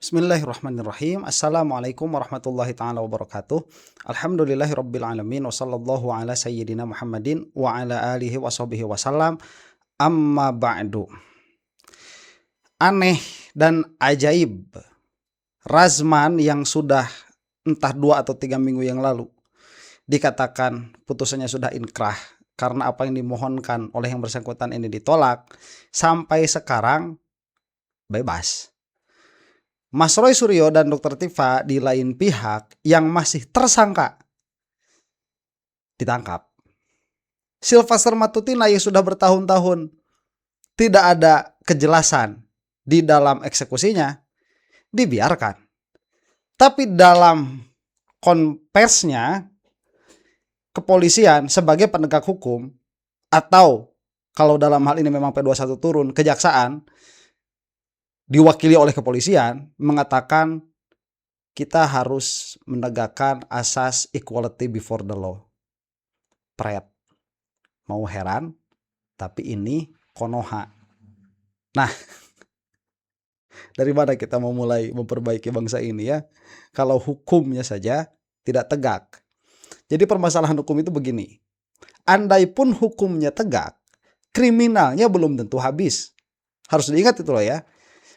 Bismillahirrahmanirrahim. Assalamualaikum warahmatullahi taala wabarakatuh. Alhamdulillahirabbil alamin wa sallallahu ala sayyidina Muhammadin wa ala alihi washabihi wasallam. Amma ba'du. Aneh dan ajaib Razman yang sudah entah 2 atau 3 minggu yang lalu dikatakan putusannya sudah inkrah karena apa yang dimohonkan oleh yang bersangkutan ini ditolak, sampai sekarang bebas. Mas Roy Suryo dan Dr. Tifa di lain pihak yang masih tersangka ditangkap. Sylvester Matutina yang sudah bertahun-tahun tidak ada kejelasan di dalam eksekusinya dibiarkan. Tapi dalam konversinya kepolisian sebagai penegak hukum, atau kalau dalam hal ini memang P21 turun, kejaksaan diwakili oleh kepolisian mengatakan kita harus menegakkan asas equality before the law. Pret. Mau heran, tapi ini Konoha. Nah, dari mana kita mau mulai memperbaiki bangsa ini ya? Kalau hukumnya saja tidak tegak. Jadi permasalahan hukum itu begini. Andai pun hukumnya tegak, kriminalnya belum tentu habis. Harus diingat itu loh ya.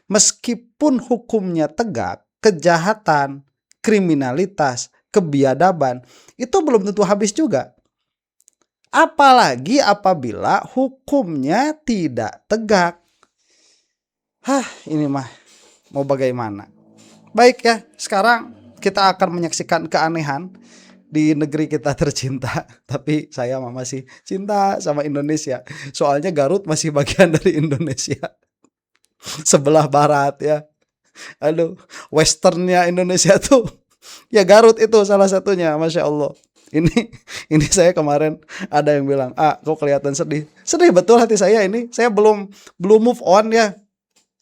Meskipun hukumnya tegak, kejahatan, kriminalitas, kebiadaban itu belum tentu habis juga. Apalagi apabila hukumnya tidak tegak. Ini mah mau bagaimana? Baik ya, sekarang kita akan menyaksikan keanehan di negeri kita tercinta. Tapi saya masih cinta sama Indonesia. Soalnya Garut masih bagian dari Indonesia. Sebelah barat ya. Aduh, westernnya Indonesia tuh ya Garut itu salah satunya, Masya Allah. Ini saya kemarin ada yang bilang, kok kelihatan sedih. Sedih betul hati saya ini. Saya belum move on ya.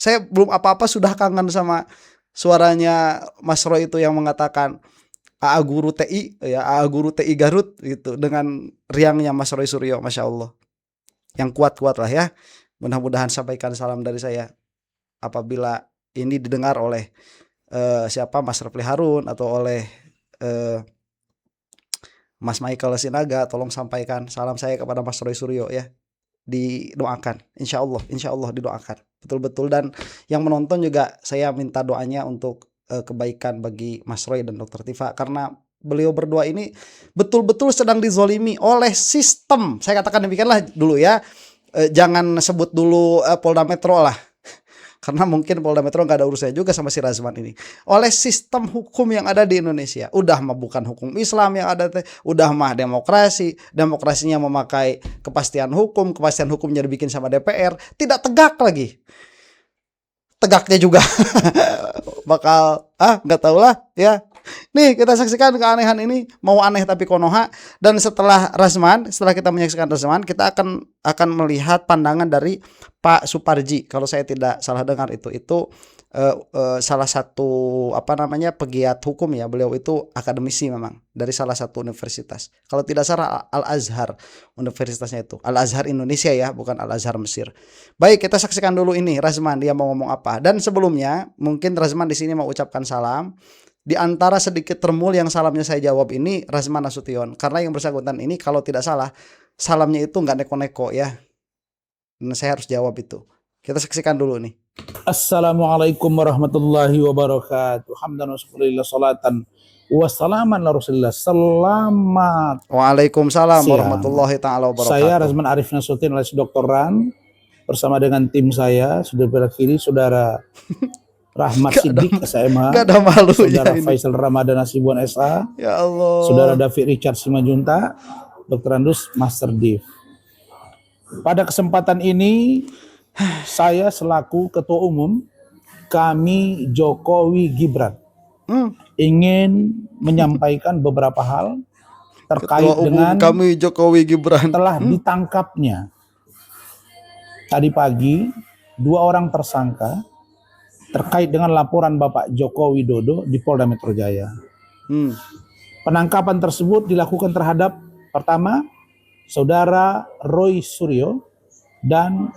Saya belum apa-apa sudah kangen sama suaranya Mas Roy itu yang mengatakan AA Guru TI ya, AA Guru TI Garut gitu, dengan riangnya Mas Roy Suryo, Masya Allah. Yang kuat-kuat lah ya. Mudah-mudahan sampaikan salam dari saya. Apabila ini didengar oleh Mas Refli Harun atau oleh Mas Michael Sinaga, tolong sampaikan salam saya kepada Mas Roy Suryo ya. Didoakan, insya Allah didoakan betul-betul. Dan yang menonton juga saya minta doanya untuk kebaikan bagi Mas Roy dan Dr. Tifa, karena beliau berdua ini betul-betul sedang dizolimi oleh sistem. Saya katakan demikianlah dulu ya. Jangan sebut dulu Polda Metro lah, karena mungkin Polda Metro nggak ada urusannya juga sama si Razman ini. Oleh sistem hukum yang ada di Indonesia. Udah mah bukan hukum Islam yang ada, udah mah demokrasi. Demokrasinya memakai kepastian hukumnya dibikin sama DPR. Tidak tegak lagi. Tegaknya juga bakal nggak tahu lah ya. Nih kita saksikan keanehan ini, mau aneh tapi Konoha. Dan setelah kita menyaksikan Razman, kita akan melihat pandangan dari Pak Suparji. Kalau saya tidak salah dengar itu salah satu pegiat hukum ya. Beliau itu akademisi memang dari salah satu universitas. Kalau tidak salah Al-Azhar universitasnya itu. Al-Azhar Indonesia ya, bukan Al-Azhar Mesir. Baik, kita saksikan dulu ini Razman dia mau ngomong apa. Dan sebelumnya mungkin Razman di sini mau ucapkan salam. Di antara sedikit termul yang salamnya saya jawab ini Razman Nasution, karena yang bersangkutan ini kalau tidak salah salamnya itu nggak neko-neko ya. Dan saya harus jawab itu. Kita saksikan dulu nih. Assalamualaikum warahmatullahi wabarakatuh. Hamdan wa syukurillah salatan wassalaman ala Rasulillah. Selamat. Waalaikumsalam warahmatullahi taala wabarakatuh. Saya Razman Arif Nasution alias Dr. Ran bersama dengan tim saya, sudah belah kiri Saudara Rahmat Siddiq SMA, gak ada malu Saudara ya Faisal Ramadan Asibuan SA, ya Allah, Saudara David Richard Simanjunta, Dr. Andus Master Div. Pada kesempatan ini saya selaku Ketua Umum kami Jokowi Gibran ingin menyampaikan beberapa hal terkait dengan kami Jokowi Gibran telah ditangkapnya tadi pagi 2 orang tersangka terkait dengan laporan Bapak Joko Widodo di Polda Metro Jaya. Penangkapan tersebut dilakukan terhadap pertama Saudara Roy Suryo dan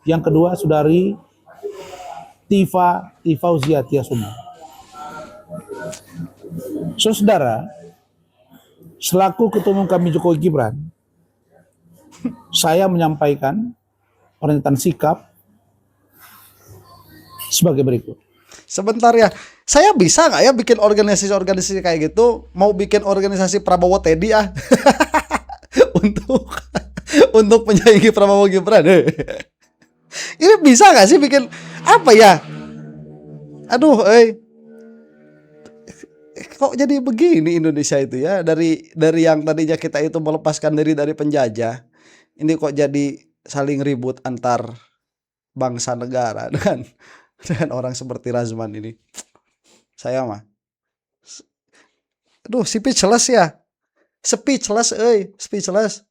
yang kedua Saudari Tifauzia Tiasuma. Saudara, selaku Ketua Umum kami Jokowi Gibran, saya menyampaikan pernyataan sikap sebagai berikut. Sebentar ya, saya bisa nggak ya bikin organisasi kayak gitu? Mau bikin organisasi Prabowo Teddy ah, untuk menyaingi Prabowo Gibran. Ini bisa nggak sih bikin apa ya? Aduh, kok jadi begini Indonesia itu ya? Dari yang tadinya kita itu melepaskan diri dari penjajah, ini kok jadi saling ribut antar bangsa negara dengan orang seperti Razman ini. Saya mah, aduh, speechless ya, speechless.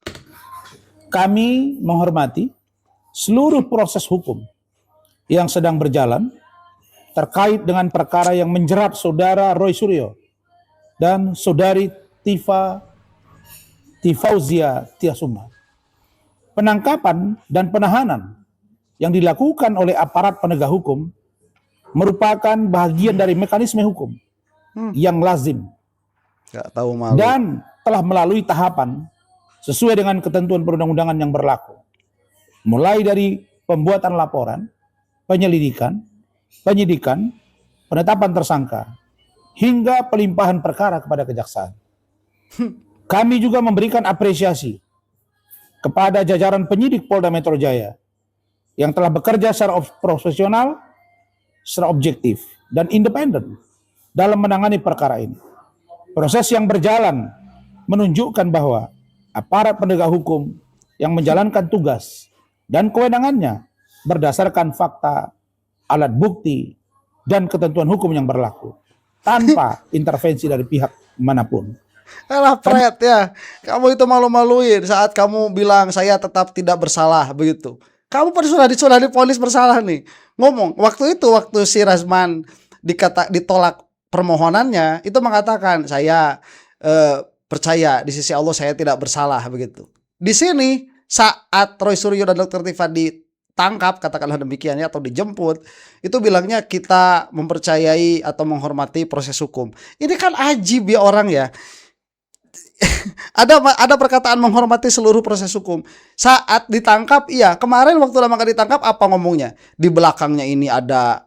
Kami menghormati seluruh proses hukum yang sedang berjalan terkait dengan perkara yang menjerat saudara Roy Suryo dan saudari Tifauzia Tiasuma. Penangkapan dan penahanan yang dilakukan oleh aparat penegak hukum merupakan bagian dari mekanisme hukum yang lazim Gak tahu malu. dan telah melalui tahapan sesuai dengan ketentuan perundang-undangan yang berlaku. Mulai dari pembuatan laporan, penyelidikan, penyidikan, penetapan tersangka, hingga pelimpahan perkara kepada kejaksaan. Kami juga memberikan apresiasi kepada jajaran penyidik Polda Metro Jaya yang telah bekerja secara profesional, secara objektif, dan independen dalam menangani perkara ini. Proses yang berjalan menunjukkan bahwa aparat penegak hukum yang menjalankan tugas dan kewenangannya berdasarkan fakta, alat bukti, dan ketentuan hukum yang berlaku tanpa intervensi dari pihak manapun. Alah Pret ya, kamu itu malu-maluin saat kamu bilang saya tetap tidak bersalah begitu. Kamu sudah divonis bersalah nih. Ngomong waktu si Razman ditolak permohonannya itu mengatakan saya percaya di sisi Allah saya tidak bersalah begitu. Di sini saat Roy Suryo dan Dr. Tifa ditangkap katakanlah demikian ya atau dijemput itu bilangnya kita mempercayai atau menghormati proses hukum. Ini kan ajib ya orang ya. ada perkataan menghormati seluruh proses hukum. Saat ditangkap, iya kemarin waktu lama gak ditangkap apa ngomongnya? Di belakangnya ini ada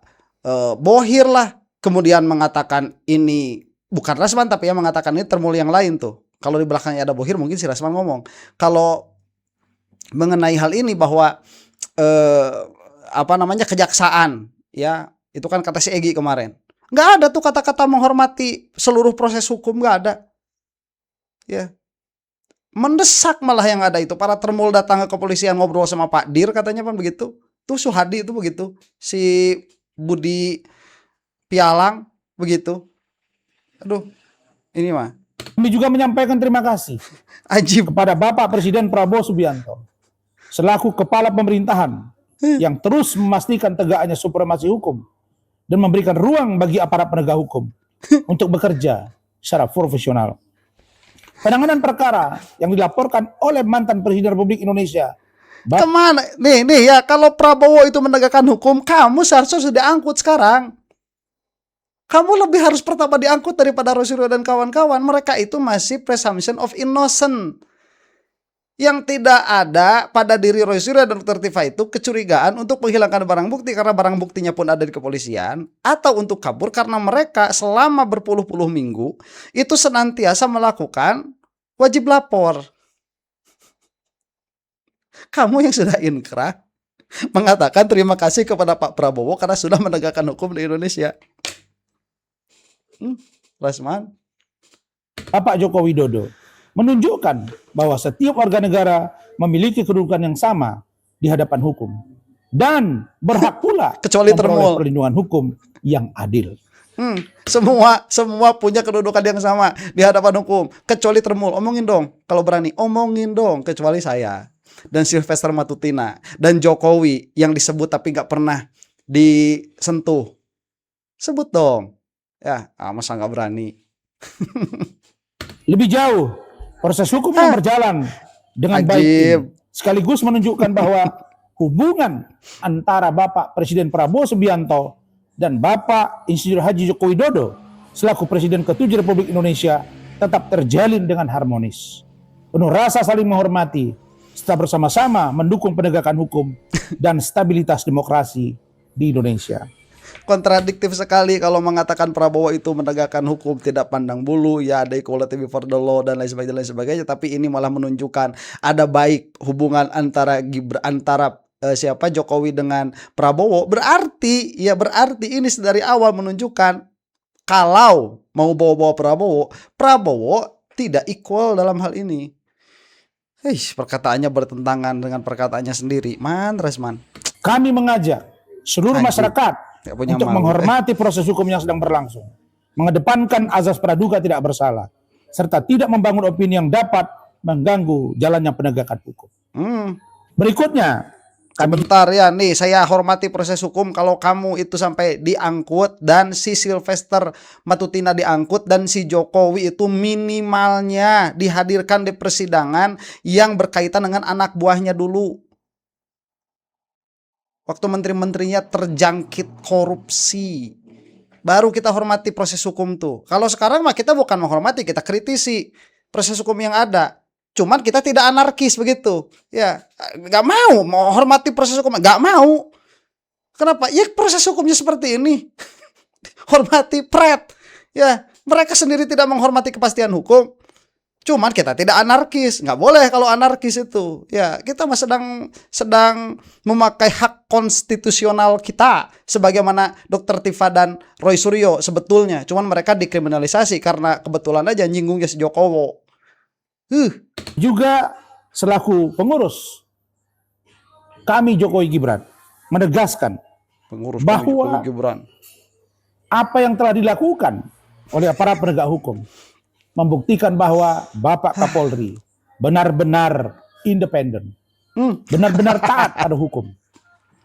Bohir lah. Kemudian mengatakan ini bukan Razman tapi ya mengatakan ini termul yang lain tuh. Kalau di belakangnya ada Bohir mungkin si Razman ngomong. Kalau mengenai hal ini bahwa kejaksaan ya itu kan kata si Egy kemarin. Nggak ada tuh kata-kata menghormati seluruh proses hukum, nggak ada. Ya, mendesak malah yang ada itu para termul datang ke kepolisian ngobrol sama Pak Dir katanya kan begitu. Tuh Suhadi itu begitu, si Budi Pialang begitu. Aduh, ini mah. Kami juga menyampaikan terima kasih Ajib kepada Bapak Presiden Prabowo Subianto selaku kepala pemerintahan yang terus memastikan tegaknya supremasi hukum dan memberikan ruang bagi aparat penegak hukum untuk bekerja secara profesional. Penanganan perkara yang dilaporkan oleh mantan Presiden Republik Indonesia. Kemana? Nih ya, kalau Prabowo itu menegakkan hukum, kamu seharusnya sudah diangkut sekarang. Kamu lebih harus pertama diangkut daripada Roy Suryo dan kawan-kawan. Mereka itu masih presumption of innocent. Yang tidak ada pada diri Roy Suryo dan Dr. Tifa itu kecurigaan untuk menghilangkan barang bukti karena barang buktinya pun ada di kepolisian, atau untuk kabur karena mereka selama berpuluh-puluh minggu itu senantiasa melakukan wajib lapor. Kamu yang sudah inkrah mengatakan terima kasih kepada Pak Prabowo karena sudah menegakkan hukum di Indonesia. Razman, Bapak Joko Widodo menunjukkan bahwa setiap warga negara memiliki kedudukan yang sama di hadapan hukum dan berhak pula kecuali termul perlindungan hukum yang adil. Semua punya kedudukan yang sama di hadapan hukum kecuali termul. Omongin dong kalau berani, omongin dong kecuali saya dan Sylvester Matutina dan Jokowi yang disebut tapi nggak pernah disentuh. Sebut dong. Ya, masa nggak berani. Lebih jauh, proses hukum yang berjalan dengan baik ini, sekaligus menunjukkan bahwa hubungan antara Bapak Presiden Prabowo Subianto dan Bapak Insinyur Haji Joko Widodo selaku Presiden ke-7 Republik Indonesia tetap terjalin dengan harmonis, penuh rasa saling menghormati, serta bersama-sama mendukung penegakan hukum dan stabilitas demokrasi di Indonesia. Kontradiktif sekali kalau mengatakan Prabowo itu menegakkan hukum tidak pandang bulu, ya ada equality before the law dan lain sebagainya, tapi ini malah menunjukkan ada baik hubungan antara Jokowi dengan Prabowo. Berarti ini dari awal menunjukkan kalau mau bawa-bawa Prabowo tidak equal dalam hal ini. Perkataannya bertentangan dengan perkataannya sendiri. Resman. Kami mengajak seluruh masyarakat untuk menghormati proses hukum yang sedang berlangsung, mengedepankan azas praduga tidak bersalah, serta tidak membangun opini yang dapat mengganggu jalannya penegakan hukum. Berikutnya, sebentar ya, nih saya hormati proses hukum kalau kamu itu sampai diangkut dan si Sylvester Matutina diangkut dan si Jokowi itu minimalnya dihadirkan di persidangan yang berkaitan dengan anak buahnya dulu. Waktu menteri-menterinya terjangkit korupsi, baru kita hormati proses hukum tuh. Kalau sekarang mah kita bukan menghormati, kita kritisi proses hukum yang ada. Cuman kita tidak anarkis begitu. Ya, nggak mau hormati proses hukum, nggak mau. Kenapa? Ya proses hukumnya seperti ini. Hormati pret. Ya, mereka sendiri tidak menghormati kepastian hukum. Cuman kita tidak anarkis, nggak boleh kalau anarkis itu. Ya, kita mah sedang memakai hak konstitusional kita, sebagaimana Dr. Tifa dan Roy Suryo sebetulnya. Cuman mereka dikriminalisasi karena kebetulan aja nyinggungnya si Jokowi. Juga selaku pengurus, kami Jokowi Gibran menegaskan bahwa apa yang telah dilakukan oleh para penegak hukum membuktikan bahwa Bapak Kapolri benar-benar independen, benar-benar taat pada hukum,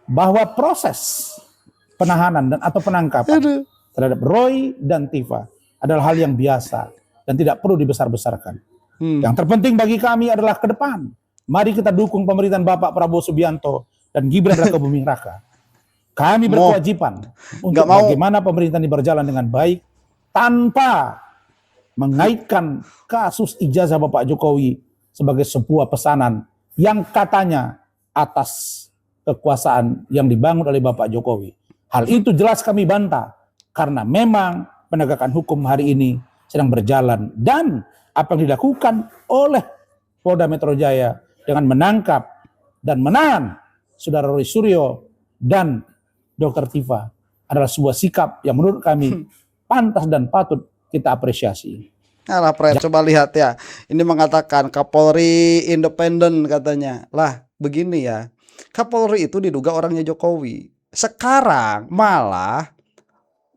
bahwa proses penahanan dan atau penangkapan terhadap Roy dan Tifa adalah hal yang biasa dan tidak perlu dibesar-besarkan. Yang terpenting bagi kami adalah ke depan, mari kita dukung pemerintahan Bapak Prabowo Subianto dan Gibran Rakabuming Raka. Kami berkewajiban untuk bagaimana pemerintahan ini berjalan dengan baik tanpa mengaitkan kasus ijazah Bapak Jokowi sebagai sebuah pesanan yang katanya atas kekuasaan yang dibangun oleh Bapak Jokowi. Hal itu jelas kami bantah karena memang penegakan hukum hari ini sedang berjalan dan apa yang dilakukan oleh Polda Metro Jaya dengan menangkap dan menahan Saudara Roy Suryo dan Dr. Tifa adalah sebuah sikap yang menurut kami pantas dan patut kita apresiasi. Alah, coba lihat ya. Ini mengatakan Kapolri independen katanya. Lah, begini ya. Kapolri itu diduga orangnya Jokowi. Sekarang malah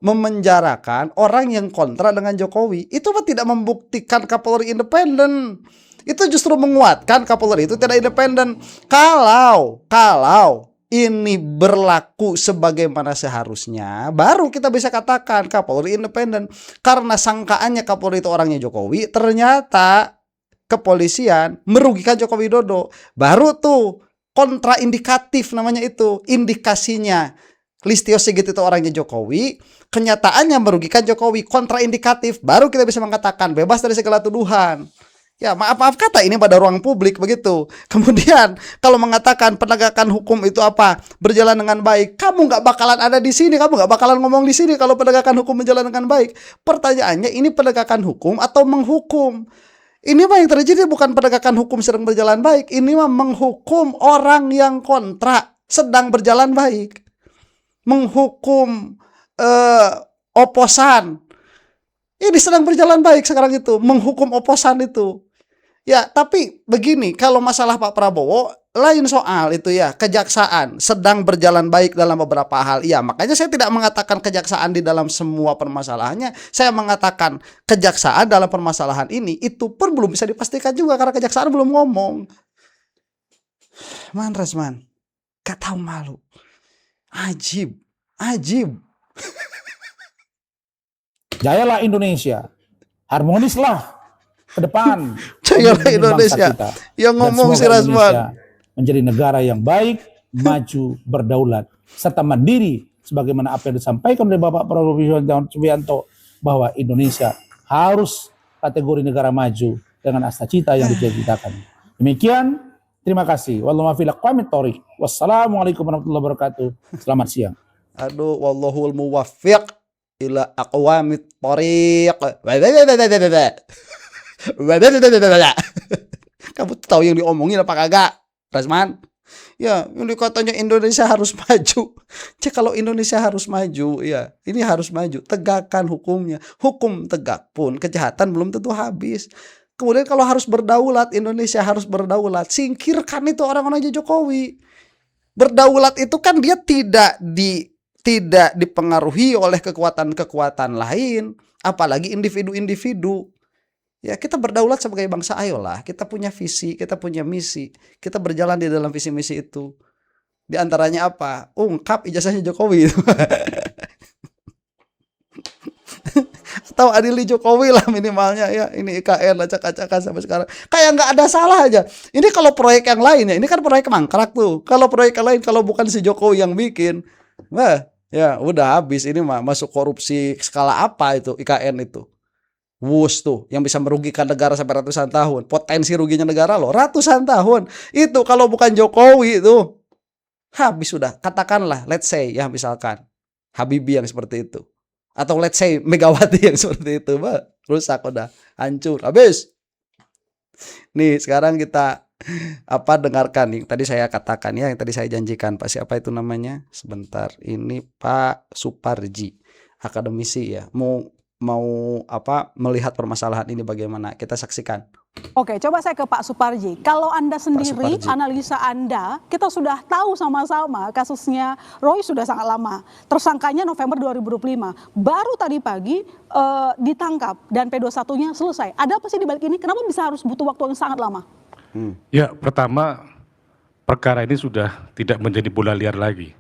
memenjarakan orang yang kontra dengan Jokowi. Itu tidak membuktikan Kapolri independen. Itu justru menguatkan Kapolri itu tidak independen. Kalau ini berlaku sebagaimana seharusnya, baru kita bisa katakan Kapolri independen. Karena sangkaannya Kapolri itu orangnya Jokowi, ternyata kepolisian merugikan Joko Widodo. Baru tuh kontraindikatif namanya itu, indikasinya. Listio Sigit itu orangnya Jokowi, kenyataannya merugikan Jokowi, kontraindikatif. Baru kita bisa mengatakan bebas dari segala tuduhan. Ya, maaf kata ini pada ruang publik begitu. Kemudian kalau mengatakan penegakan hukum itu berjalan dengan baik, kamu nggak bakalan ada di sini, kamu nggak bakalan ngomong di sini kalau penegakan hukum berjalan dengan baik. Pertanyaannya, ini penegakan hukum atau menghukum? Ini mah yang terjadi bukan penegakan hukum sedang berjalan baik, ini mah menghukum orang yang kontra sedang berjalan baik, menghukum oposan. Ini sedang berjalan baik sekarang itu, menghukum oposan itu. Ya, tapi begini, kalau masalah Pak Prabowo, lain soal itu ya, kejaksaan sedang berjalan baik dalam beberapa hal. Ya, makanya saya tidak mengatakan kejaksaan di dalam semua permasalahannya. Saya mengatakan kejaksaan dalam permasalahan ini, itu pun belum bisa dipastikan juga karena kejaksaan belum ngomong. Resman, gak tahu malu. Ajib. Jayalah Indonesia, harmonislah ke depan. Jayalah Indonesia. Yang ngomong si Rasman menjadi negara yang baik, maju, berdaulat, serta mandiri sebagaimana apa yang disampaikan oleh Bapak Prabowo Subianto bahwa Indonesia harus kategori negara maju dengan asta cita yang dicita-citakan. Demikian, terima kasih. Wallahu a'lam bishawab. Wassalamualaikum warahmatullahi wabarakatuh. Selamat siang. Aduh, wallahul muwaffiq ila aqwamit thoriq. Kamu tahu yang diomongin apa kagak, Rasman? Ya, ini katanya Indonesia harus maju. Cek kalau Indonesia harus maju, ya ini harus maju. Tegakkan hukumnya. Hukum tegak pun kejahatan belum tentu habis. Kemudian kalau harus berdaulat, Indonesia harus berdaulat. Singkirkan itu orang-orang Jokowi. Berdaulat itu kan dia tidak dipengaruhi oleh kekuatan-kekuatan lain, apalagi individu-individu. Ya, kita berdaulat sebagai bangsa, ayolah, kita punya visi, kita punya misi, kita berjalan di dalam visi misi itu. Di antaranya apa? Ungkap ijazahnya Jokowi. Atau adili Jokowi lah minimalnya ya. Ini IKN acak-acakan sampai sekarang. Kayak nggak ada salah aja. Ini kalau proyek yang lain ya, ini kan proyek mangkrak tuh. Kalau proyek yang lain kalau bukan si Jokowi yang bikin, wah, ya udah habis. Ini mah masuk korupsi skala apa itu IKN itu. Wus tuh yang bisa merugikan negara sampai ratusan tahun. Potensi ruginya negara loh ratusan tahun. Itu kalau bukan Jokowi itu habis sudah. Katakanlah let's say ya misalkan Habibie yang seperti itu. Atau let's say Megawati yang seperti itu, rusak udah, hancur, habis. Nih sekarang kita dengarkan nih. Tadi saya katakan ya, yang tadi saya janjikan Pak siapa itu namanya? Sebentar, ini Pak Suparji, akademisi ya. Mau melihat permasalahan ini bagaimana? Kita saksikan. Oke, coba saya ke Pak Suparji. Kalau Anda sendiri, analisa Anda, kita sudah tahu sama-sama kasusnya Roy sudah sangat lama. Tersangkanya November 2025. Baru tadi pagi ditangkap dan P21-nya selesai. Ada apa sih di balik ini? Kenapa bisa harus butuh waktu yang sangat lama? Ya, pertama perkara ini sudah tidak menjadi bola liar lagi.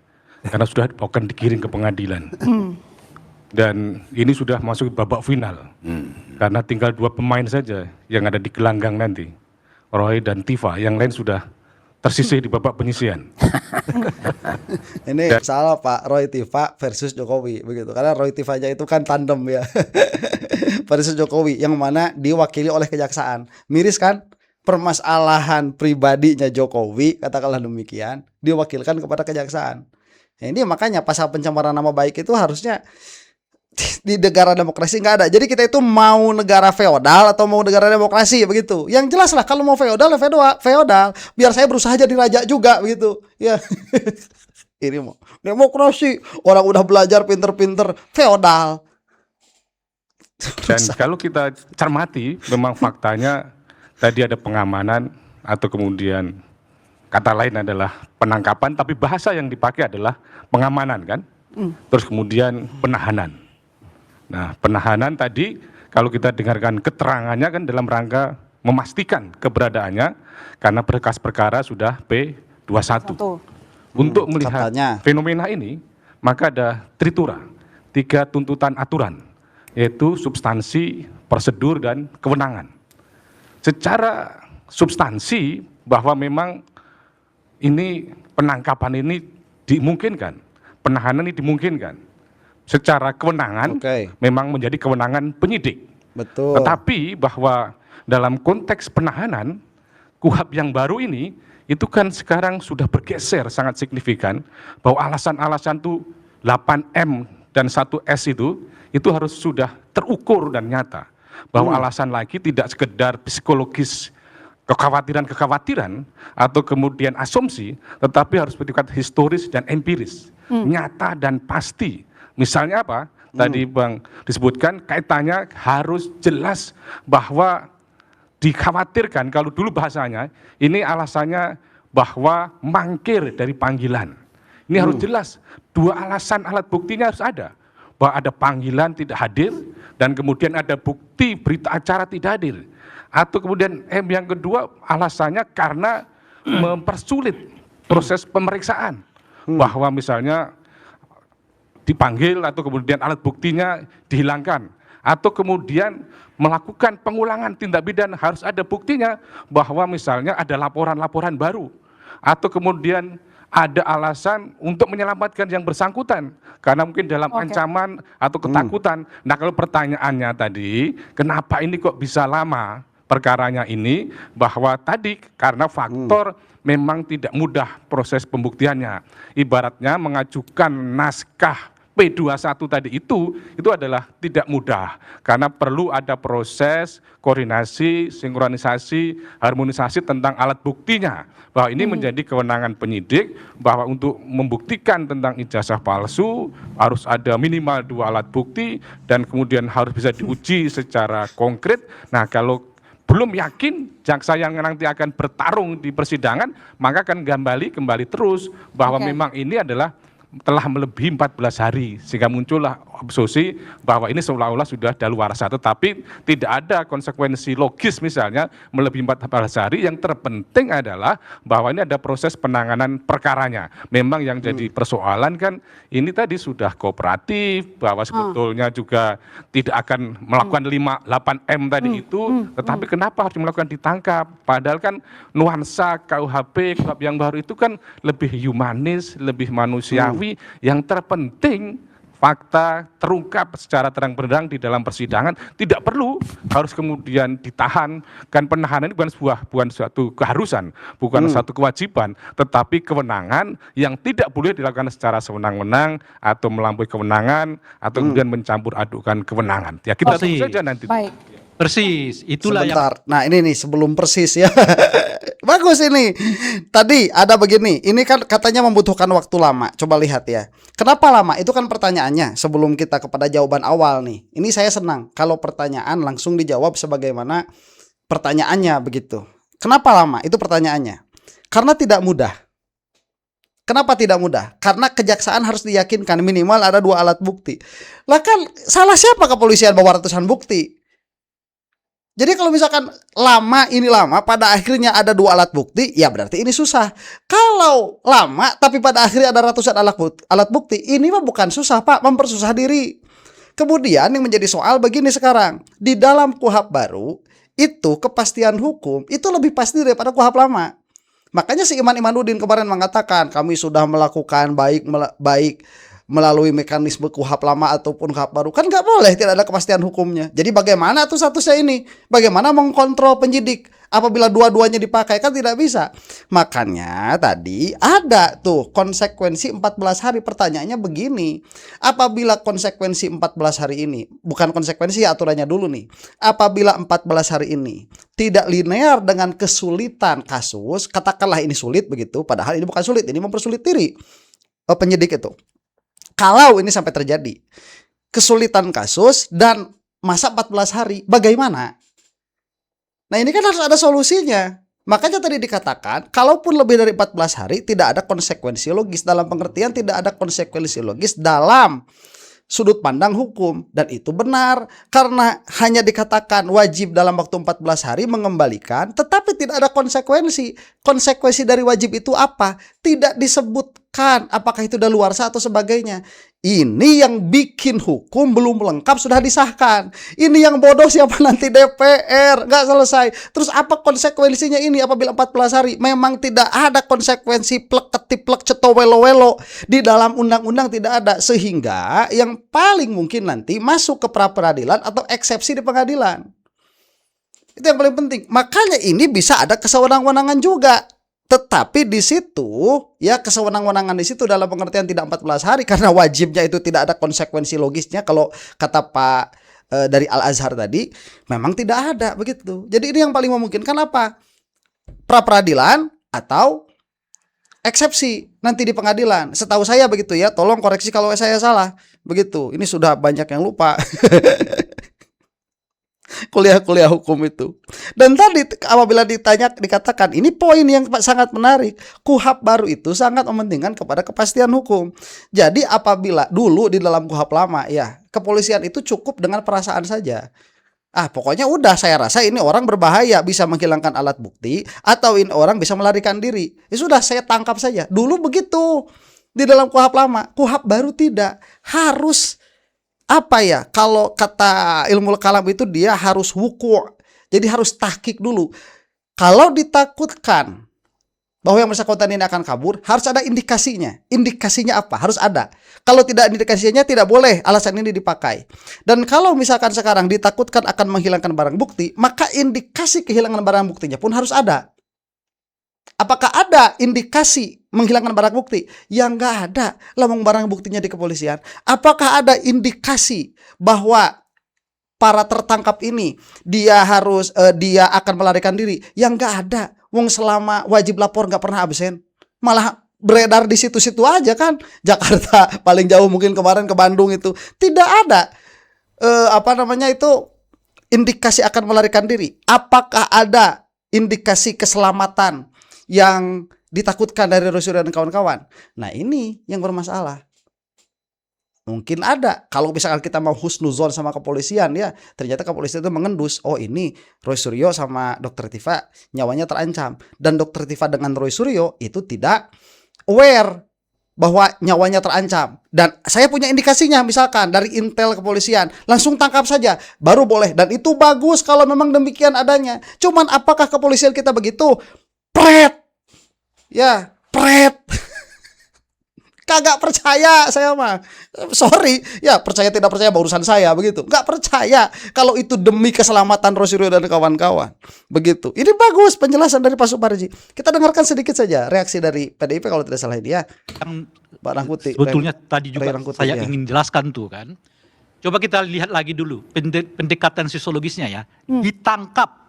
Karena sudah akan dikirim ke pengadilan. Dan ini sudah masuk babak final. Karena tinggal 2 pemain saja yang ada di gelanggang nanti. Roy dan Tifa, yang lain sudah tersisih di babak penyisihan. Ini salah Pak, Roy Tifa versus Jokowi begitu. Karena Roy Tifa aja itu kan tandem ya. Versus Jokowi yang mana diwakili oleh kejaksaan. Miris kan? Permasalahan pribadinya Jokowi, katakanlah demikian, diwakilkan kepada kejaksaan. Nah, ini makanya pasal pencemaran nama baik itu harusnya di negara demokrasi nggak ada. Jadi kita itu mau negara feodal atau mau negara demokrasi begitu. Yang jelas lah kalau mau feodal feodal. Biar saya berusaha jadi raja juga begitu. Ya. Ini mau demokrasi. Orang udah belajar pinter-pinter feodal. Dan kalau kita cermati memang faktanya tadi ada pengamanan atau kemudian kata lain adalah penangkapan, tapi bahasa yang dipakai adalah pengamanan kan. Terus kemudian penahanan. Nah, penahanan tadi kalau kita dengarkan keterangannya kan dalam rangka memastikan keberadaannya karena berkas perkara sudah P21. Untuk melihat fenomena ini, maka ada tritura, 3 tuntutan aturan, yaitu substansi, prosedur, dan kewenangan. Secara substansi bahwa memang ini penangkapan ini dimungkinkan, penahanan ini dimungkinkan. Secara kewenangan memang menjadi kewenangan penyidik. Betul. Tetapi bahwa dalam konteks penahanan, KUHP yang baru ini itu kan sekarang sudah bergeser sangat signifikan bahwa alasan-alasan itu 8M dan 1S itu harus sudah terukur dan nyata. Bahwa alasan lagi tidak sekedar psikologis kekhawatiran-kekhawatiran atau kemudian asumsi, tetapi harus bertingkat historis dan empiris, nyata dan pasti. Misalnya apa? Tadi Bang disebutkan kaitannya harus jelas bahwa dikhawatirkan, kalau dulu bahasanya, ini alasannya bahwa mangkir dari panggilan. Ini harus jelas, 2 alasan alat buktinya harus ada. Bahwa ada panggilan tidak hadir, dan kemudian ada bukti berita acara tidak hadir. Atau kemudian M yang kedua alasannya karena mempersulit proses pemeriksaan. Bahwa misalnya dipanggil atau kemudian alat buktinya dihilangkan, atau kemudian melakukan pengulangan tindak pidana harus ada buktinya bahwa misalnya ada laporan-laporan baru, atau kemudian ada alasan untuk menyelamatkan yang bersangkutan karena mungkin dalam ancaman atau ketakutan. Nah, kalau pertanyaannya tadi, kenapa ini kok bisa lama perkaranya ini, bahwa tadi karena faktor memang tidak mudah proses pembuktiannya. Ibaratnya mengajukan naskah P21 tadi itu adalah tidak mudah karena perlu ada proses koordinasi, sinkronisasi, harmonisasi tentang alat buktinya, bahwa ini menjadi kewenangan penyidik, bahwa untuk membuktikan tentang ijazah palsu harus ada minimal 2 alat bukti dan kemudian harus bisa diuji secara konkret. Nah, kalau belum yakin jaksa yang nanti akan bertarung di persidangan, maka akan kembali terus bahwa memang ini adalah telah melebihi 14 hari, sehingga muncullah asumsi bahwa ini seolah-olah sudah daluarsa, tetapi tidak ada konsekuensi logis misalnya melebihi 14 hari. Yang terpenting adalah bahwa ini ada proses penanganan perkaranya. Memang yang jadi persoalan kan ini tadi sudah kooperatif, bahwa sebetulnya juga tidak akan melakukan 8M tadi itu, tetapi kenapa harus melakukan ditangkap? Padahal kan nuansa KUHP yang baru itu kan lebih humanis, lebih manusiawi. Yang terpenting fakta terungkap secara terang-benderang di dalam persidangan, tidak perlu harus kemudian ditahan. Kan penahanan ini bukan suatu keharusan, bukan suatu kewajiban, tetapi kewenangan yang tidak boleh dilakukan secara sewenang-wenang atau melampaui kewenangan atau kemudian mencampur adukan kewenangan. Ya kita tunggu saja nanti. Baik. Persis, itulah Sebentar. Nah ini nih sebelum persis ya. Bagus ini. Tadi ada begini, ini kan katanya membutuhkan waktu lama. Coba lihat ya. Kenapa lama? Itu kan pertanyaannya sebelum kita kepada jawaban awal nih. Ini saya senang kalau pertanyaan langsung dijawab sebagaimana pertanyaannya begitu. Kenapa lama? Itu pertanyaannya. Karena tidak mudah. Kenapa tidak mudah? Karena kejaksaan harus diyakinkan minimal ada 2 alat bukti. Lah kan salah siapa kepolisian bawa ratusan bukti? Jadi kalau misalkan ini lama, pada akhirnya ada 2 alat bukti, ya berarti ini susah. Kalau lama tapi pada akhirnya ada ratusan alat bukti, ini mah bukan susah Pak, mempersusah diri. Kemudian yang menjadi soal begini sekarang, di dalam KUHP baru, itu kepastian hukum, itu lebih pasti daripada KUHP lama. Makanya si Iman Imanuddin kemarin mengatakan, kami sudah melakukan baik melalui mekanisme KUHP lama ataupun KUHP baru. Kan nggak boleh, tidak ada kepastian hukumnya. Jadi bagaimana tuh statusnya ini? Bagaimana mengkontrol penyidik apabila dua-duanya dipakai? Kan tidak bisa. Makanya tadi ada tuh konsekuensi 14 hari. Pertanyaannya begini, apabila konsekuensi 14 hari ini, bukan konsekuensi ya, aturannya dulu nih. Apabila 14 hari ini tidak linear dengan kesulitan kasus, katakanlah ini sulit begitu, padahal ini bukan sulit, ini mempersulit diri penyidik itu. Kalau ini sampai terjadi kesulitan kasus dan masa 14 hari, bagaimana? Nah ini kan harus ada solusinya. Makanya tadi dikatakan, kalaupun lebih dari 14 hari tidak ada konsekuensi logis. Dalam pengertian tidak ada konsekuensi logis dalam sudut pandang hukum. Dan itu benar, karena hanya dikatakan wajib dalam waktu 14 hari mengembalikan, tetapi tidak ada konsekuensi. Konsekuensi dari wajib itu apa? Tidak disebutkan apakah itu daluarsa atau sebagainya. Ini yang bikin hukum belum lengkap sudah disahkan. Ini yang bodoh siapa nanti DPR, nggak selesai. Terus apa konsekuensinya ini apabila 14 hari? Memang tidak ada konsekuensi plek ketiplek ceto welo-welo. Di dalam undang-undang tidak ada. Sehingga yang paling mungkin nanti masuk ke pra-peradilan atau eksepsi di pengadilan. Itu yang paling penting. Makanya ini bisa ada kesewenang-wenangan juga. Tetapi di situ ya kesewenang-wenangan di situ dalam pengertian tidak 14 hari karena wajibnya itu tidak ada konsekuensi logisnya. Kalau kata Pak dari Al-Azhar tadi memang tidak ada begitu. Jadi ini yang paling memungkinkan apa? Pra-peradilan atau eksepsi nanti di pengadilan. Setahu saya begitu ya. Tolong koreksi kalau saya salah. Begitu. Ini sudah banyak yang lupa. Kuliah-kuliah hukum itu. Dan tadi apabila dikatakan ini poin yang sangat menarik, KUHP baru itu sangat mementingkan kepada kepastian hukum. Jadi apabila dulu di dalam KUHP lama ya, kepolisian itu cukup dengan perasaan saja. Pokoknya udah saya rasa ini orang berbahaya, bisa menghilangkan alat bukti atau ini orang bisa melarikan diri. Ya sudah saya tangkap saja. Dulu begitu di dalam KUHP lama. KUHP baru tidak, harus kalau kata ilmu kalam itu dia harus wuku'. Jadi harus tahqiq dulu. Kalau ditakutkan bahwa yang bersangkutan ini akan kabur, harus ada indikasinya. Indikasinya apa? Harus ada. Kalau tidak ada indikasinya, tidak boleh alasan ini dipakai. Dan kalau misalkan sekarang ditakutkan akan menghilangkan barang bukti, maka indikasi kehilangan barang buktinya pun harus ada. Apakah ada indikasi menghilangkan barang bukti? Yang nggak ada. Lamang barang buktinya di kepolisian. Apakah ada indikasi bahwa para tertangkap ini dia akan melarikan diri? Yang nggak ada. Wong selama wajib lapor nggak pernah absen, malah beredar di situ-situ aja kan. Jakarta paling jauh mungkin kemarin ke Bandung itu tidak ada indikasi akan melarikan diri. Apakah ada indikasi keselamatan yang ditakutkan dari Roy Suryo dan kawan-kawan? Nah ini yang bermasalah. Mungkin ada. Kalau misalkan kita mau husnuzon sama kepolisian ya, ternyata kepolisian itu mengendus, oh ini Roy Suryo sama Dr. Tifa nyawanya terancam, dan Dr. Tifa dengan Roy Suryo itu tidak aware bahwa nyawanya terancam, dan saya punya indikasinya misalkan dari intel kepolisian, langsung tangkap saja baru boleh, dan itu bagus kalau memang demikian adanya. Cuman apakah kepolisian kita begitu? Pret kagak percaya saya mah. Sorry, ya percaya tidak percaya urusan saya begitu. Nggak percaya kalau itu demi keselamatan Roy Suryo dan kawan-kawan. Begitu. Ini bagus penjelasan dari Pak Suparji. Kita dengarkan sedikit saja reaksi dari PDIP kalau tidak salah ini ya. Yang Mbak Rangkuti. sebetulnya tadi juga Rangkuti, saya ya. ingin jelaskan tuh kan. Coba kita lihat lagi dulu pendekatan sosiologisnya ya. Ditangkap.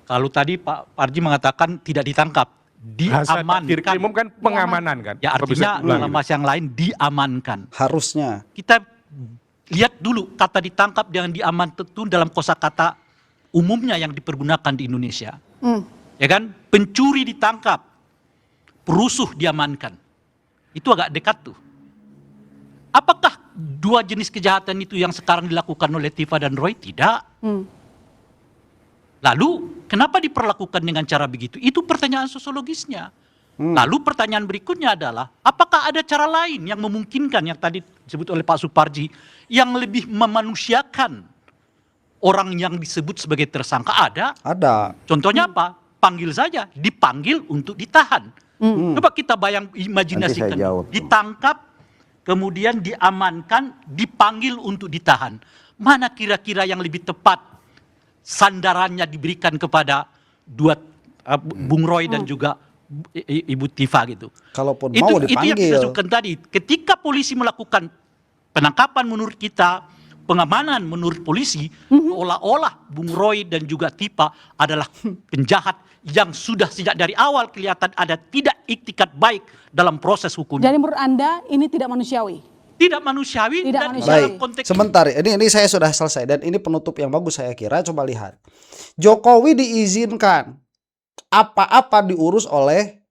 Kalau tadi Pak Parji mengatakan tidak ditangkap, Bahasa takdir diamankan. umum kan pengamanan kan. Ya Kalau bisa artinya diulang dalam gitu. bahasa yang lain diamankan. Harusnya. Kita lihat dulu kata ditangkap dengan diamankan itu dalam kosakata umumnya yang dipergunakan di Indonesia. Ya kan? Pencuri ditangkap, perusuh diamankan. Itu agak dekat tuh. Apakah dua jenis kejahatan itu yang sekarang dilakukan oleh Tifa dan Roy? Tidak. Lalu kenapa diperlakukan dengan cara begitu? Itu pertanyaan sosiologisnya. Lalu pertanyaan berikutnya adalah, apakah ada cara lain yang memungkinkan yang tadi disebut oleh Pak Suparji, yang lebih memanusiakan orang yang disebut sebagai tersangka? Ada. Contohnya apa? Panggil saja, dipanggil untuk ditahan. Coba kita imajinasikan, ditangkap, kemudian diamankan, dipanggil untuk ditahan. Mana kira-kira yang lebih tepat sandarannya diberikan kepada dua Bung Roy dan juga Ibu Tifa gitu. Kalaupun Itu mau yang dipanggil. kita sebutkan tadi. Ketika polisi melakukan penangkapan menurut kita, pengamanan menurut polisi, seolah-olah Bung Roy dan juga Tifa adalah penjahat yang sudah sejak dari awal kelihatan ada tidak iktikat baik dalam proses hukum. Jadi menurut Anda ini tidak manusiawi? Tidak manusiawi Tidak dan manusiawi. dalam Baik, konteks sebentar. Ini saya sudah selesai dan ini penutup yang bagus saya kira. Coba lihat. Jokowi diizinkan apa-apa diurus oleh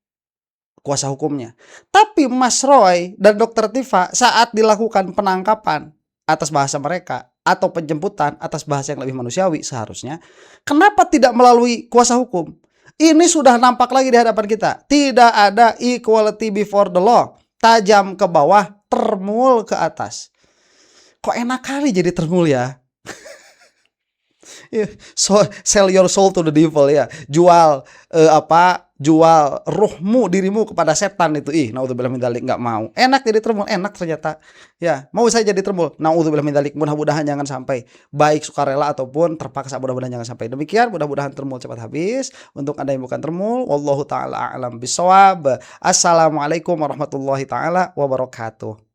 kuasa hukumnya. Tapi Mas Roy dan Dr. Tifa saat dilakukan penangkapan atas bahasa mereka atau penjemputan atas bahasa yang lebih manusiawi seharusnya, kenapa tidak melalui kuasa hukum? Ini sudah nampak lagi di hadapan kita. Tidak ada equality before the law. Tajam ke bawah, termul ke atas. Kok enak kali jadi termul ya? So, sell your soul to the devil ya. Jual jual ruhmu, dirimu kepada setan itu. Naudzubillah min dzalik, enggak mau. Enak jadi termul, enak ternyata. Ya, mau saya jadi termul. Naudzubillah min dzalik, mudah-mudahan jangan sampai. Baik sukarela ataupun terpaksa, mudah-mudahan jangan sampai. Demikian, mudah-mudahan termul cepat habis. Untuk Anda yang bukan termul, wallahu taala a'lam bishawab. Assalamualaikum warahmatullahi taala wabarakatuh.